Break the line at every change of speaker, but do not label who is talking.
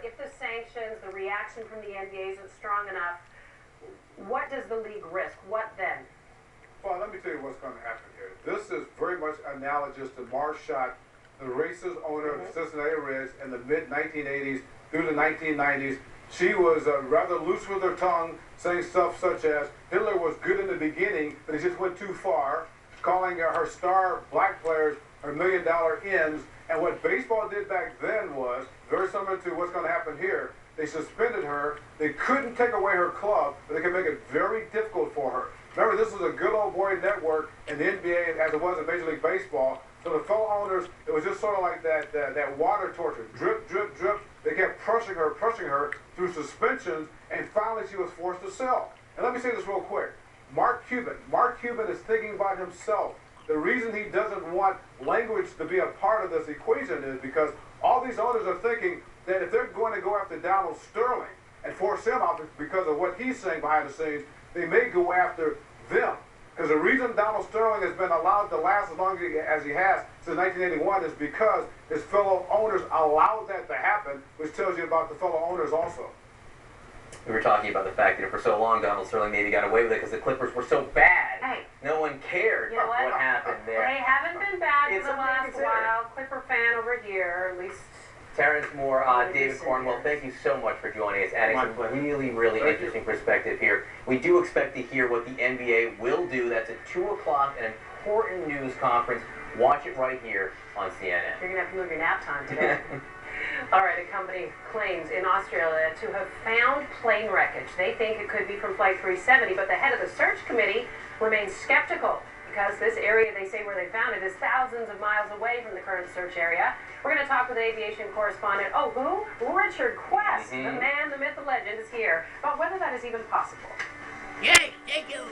if the sanctions, the reaction from the NBA isn't strong enough, what does the league risk? What then?
Well, let me tell you what's going to happen here. This is very much analogous to Mark Schott, the racist owner of the Cincinnati Reds in the mid-1980s through the 1990s. She was rather loose with her tongue, saying stuff such as Hitler was good in the beginning, but he just went too far, calling her star black players her $1 million ends. And what baseball did back then was very similar to what's going to happen here. They suspended her. They couldn't take away her club, but they could make it very difficult for her. Remember, this was a good old boy network in the NBA as it was in Major League Baseball. So the fellow owners, it was just sort of like that water torture. Drip, drip, drip. They kept crushing her through suspensions, and finally she was forced to sell. And let me say this real quick. Mark Cuban is thinking about himself. The reason he doesn't want language to be a part of this equation is because all these owners are thinking that if they're going to go after Donald Sterling and force him out because of what he's saying behind the scenes, they may go after them. Because the reason Donald Sterling has been allowed to last as long as he has since 1981 is because his fellow owners allowed that to happen, which tells you about the fellow owners also.
We were talking about the fact that for so long Donald Sterling maybe got away with it because the Clippers were so bad.
Hey.
No one cared
You know what?
happened there.
They haven't been bad for
It's
the
something to
last
consider.
while. Clipper fan over here, at least.
Terrence Moore, David
recent
Cornwell,
years.
thank you so much for joining us, adding
My
some
pleasure.
really, really
Thank
interesting perspective here. We do expect to hear what the NBA will do. That's at 2 o'clock, an important news conference. Watch it right here on CNN.
You're going to have to move your nap time today. All right, a company claims in Australia to have found plane wreckage. They think it could be from Flight 370, but the head of the search committee remains skeptical because this area they say where they found it is thousands of miles away from the current search area. We're going to talk with aviation correspondent, who? Richard Quest, the man, the myth, the legend, is here about whether that is even possible.
Yes, thank you.